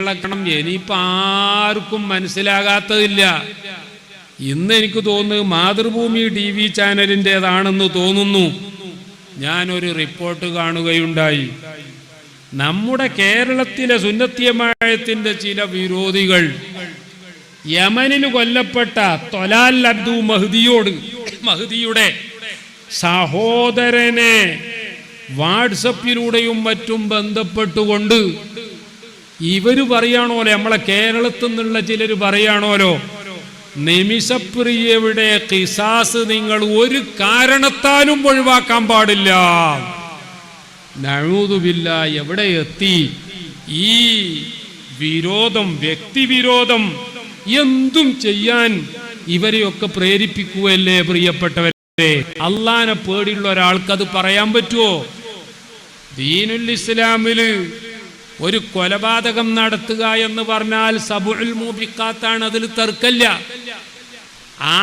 കാരണം ഇനിയിപ്പോൾ ആർക്കും മനസ്സിലാകാത്തതില്ല. ഇന്ന് എനിക്ക് തോന്നുന്നു മാതൃഭൂമി TV ചാനലിൻ്റെതാണെന്ന് തോന്നുന്നു. ഞാനൊരു റിപ്പോർട്ട് കാണുകയുണ്ടായി. നമ്മുടെ കേരളത്തിലെ സുന്നത്തിയമായത്തിൻ്റെ ചില വിരോധികൾ യമനിൽ കൊല്ലപ്പെട്ട തൊലാൽ അബ്ദു മഹ്ദിയുടെ സഹോദരനെ വാട്സപ്പിലൂടെയും മറ്റും ബന്ധപ്പെട്ടുകൊണ്ട് ഇവര് പറയാണോലോ, നമ്മളെ കേരളത്തിൽ നിന്നുള്ള ചിലർ പറയാണോലോ, നിമിഷപ്രിയയുടെ ഖിസാസ് നിങ്ങൾ ഒരു കാരണത്താലും ഒഴിവാക്കാൻ പാടില്ല. നഊദുബില്ല. എവിടെ എത്തി ഈ വിരോധം, വ്യക്തിവിരോധം? എന്തും ചെയ്യാൻ ഇവരെയൊക്കെ പ്രേരിപ്പിക്കുകയല്ലേ പ്രിയപ്പെട്ടവരെ? അള്ളാനെ പേടിയുള്ള ഒരാൾക്ക് അത് പറയാൻ പറ്റുമോ? ദീനുൽ ഇസ്ലാമില് ഒരു കൊലപാതകം നടത്തുക എന്ന് പറഞ്ഞാൽ സബുൽ മൂബിഖാത്താണ്, അതിൽ തർക്കമില്ല. ആ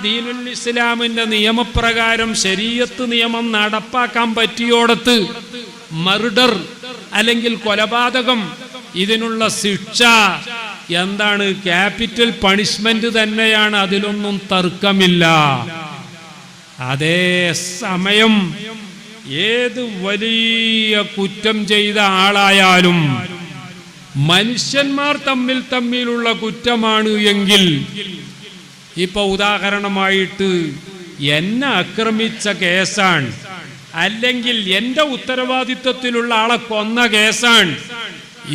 ദീനുൽ ഇസ്ലാമിന്റെ നിയമപ്രകാരം ശരീഅത്ത് നിയമം നടപ്പാക്കാൻ പറ്റിയോടത്ത് മർഡർ അല്ലെങ്കിൽ കൊലപാതകം, ഇതിനുള്ള ശിക്ഷ എന്താണ്? ക്യാപിറ്റൽ പണിഷ്മെന്റ് തന്നെയാണ്, അതിലൊന്നും തർക്കമില്ല. അതേ സമയം ഏത് വലിയ കുറ്റം ചെയ്ത ആളായാലും മനുഷ്യന്മാർ തമ്മിലുള്ള കുറ്റമാണ് എങ്കിൽ, ഇപ്പൊ ഉദാഹരണമായിട്ട് എന്നെ ആക്രമിച്ച കേസാണ്, അല്ലെങ്കിൽ എന്റെ ഉത്തരവാദിത്വത്തിലുള്ള ആളെ കൊന്ന കേസാണ്,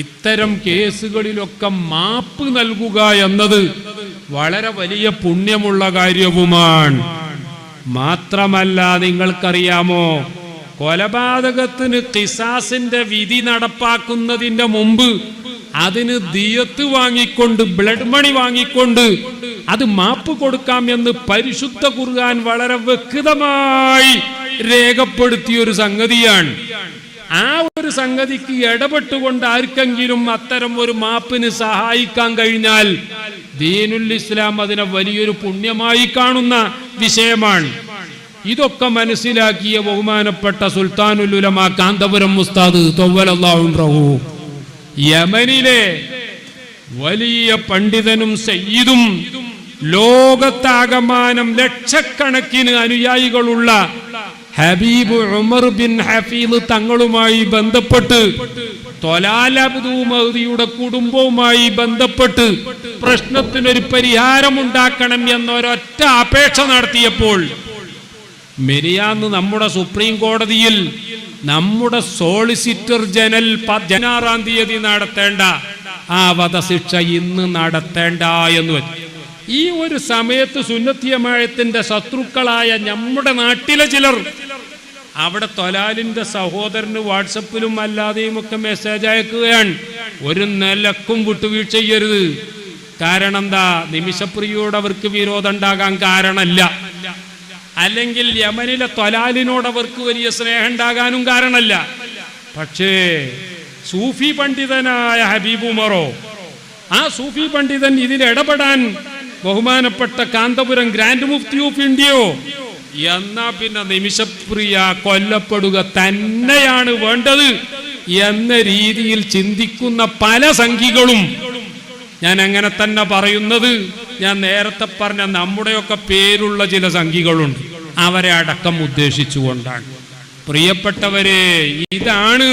ഇത്തരം കേസുകളിലൊക്കെ മാപ്പ് നൽകുക എന്നത് വളരെ വലിയ പുണ്യമുള്ള കാര്യവുമാണ്. മാത്രമല്ല, നിങ്ങൾക്കറിയാമോ, കൊലപാതകത്തിന് ഖിസാസിന്റെ വിധി നടപ്പാക്കുന്നതിന്റെ മുമ്പ് അതിന് ദിയത്ത് വാങ്ങിക്കൊണ്ട്, ബ്ലഡ് മണി വാങ്ങിക്കൊണ്ട് അത് മാപ്പ് കൊടുക്കാം എന്ന് പരിശുദ്ധ ഖുർആൻ വളരെ വ്യക്തമായി രേഖപ്പെടുത്തിയൊരു സംഗതിയാണ്. ആ ഒരു സംഗതിക്ക് ഇടപെട്ടുകൊണ്ട് ആർക്കെങ്കിലും അത്തരം ഒരു മാപ്പിന് സഹായിക്കാൻ കഴിഞ്ഞാൽ ദീനുൽ ഇസ്ലാം അതിനെ വലിയൊരു പുണ്യമായി കാണുന്ന വിഷയമാണ്. ഇതൊക്കെ മനസ്സിലാക്കിയ ബഹുമാനപ്പെട്ട സുൽത്താനുൽ ഉലമ കാന്തപുരം ഉസ്താദ് തൊവ്വലല്ലാഹു അൻഹു, യമനിലെ വലിയ പണ്ഡിതനും സയ്യിദും ലോകത്താകമാനം ലക്ഷക്കണക്കിന് അനുയായികളുള്ള ഹബീബ് ഉമർ ബിൻ ഹഫീദ് തങ്ങളുമായി ബന്ധപ്പെട്ട് തൊലാൽ അബ്ദു മഹ്ദിയുടെ കുടുംബവുമായി ബന്ധപ്പെട്ട് പ്രശ്നത്തിനൊരു പരിഹാരമുണ്ടാക്കണം എന്നൊരൊറ്റ അപേക്ഷ നടത്തിയപ്പോൾ മെരിയാന്ന് നമ്മുടെ സുപ്രീം കോടതിയിൽ നമ്മുടെ സോളിസിറ്റർ ജനറൽ 16-ാം തീയതി നടത്തേണ്ട ആ വധശിക്ഷ ഇന്ന് നടത്തേണ്ട എന്ന് വെച്ചു. ഈ ഒരു സമയത്ത് സുന്നത്തിയമായത്തിന്റെ ശത്രുക്കളായ നമ്മുടെ നാട്ടിലെ ചിലർ അവിടെ തൊലാലിന്റെ സഹോദരന് വാട്സപ്പിലും അല്ലാതെയും ഒക്കെ മെസ്സേജ് അയക്കുകയാണ്. ഒരു നിലക്കും വിട്ടുവീഴ്ച ചെയ്യരുത്. കാരണം എന്താ? നിമിഷപ്രിയോട് അവർക്ക് വിരോധം ഉണ്ടാകാൻ കാരണമല്ല, അല്ലെങ്കിൽ യമനിലെ തൊലാലിനോട് അവർക്ക് വലിയ സ്നേഹം ഉണ്ടാകാനും കാരണമല്ല. പക്ഷേ സൂഫി പണ്ഡിതനായ ഹബീബ് ഉമറോ, ആ സൂഫി പണ്ഡിതൻ ഇതിൽ ഇടപെടാൻ ബഹുമാനപ്പെട്ട കാന്തപുരം ഗ്രാൻഡ് മുഫ്തി ഓഫ് ഇന്ത്യയോ, എന്നാ പിന്നെ നിമിഷപ്രിയ കൊല്ലപ്പെടുക തന്നെയാണ് വേണ്ടത് എന്ന രീതിയിൽ ചിന്തിക്കുന്ന പല സംഘികളും, ഞാൻ അങ്ങനെ തന്നെ പറയുന്നത്, ഞാൻ നേരത്തെ പറഞ്ഞ നമ്മുടെയൊക്കെ പേരുള്ള ചില സംഘികളുണ്ട്, അവരെ അടക്കം ഉദ്ദേശിച്ചുകൊണ്ടാണ്. പ്രിയപ്പെട്ടവരെ, ഇതാണ്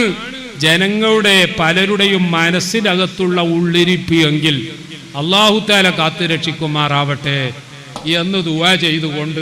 ജനങ്ങളുടെ പലരുടെയും മനസ്സിനകത്തുള്ള ഉള്ളിരിപ്പ് എങ്കിൽ അല്ലാഹു തആല കാത്തുരക്ഷിക്കുമാറാവട്ടെ എന്ന് ദുആ ചെയ്തുകൊണ്ട്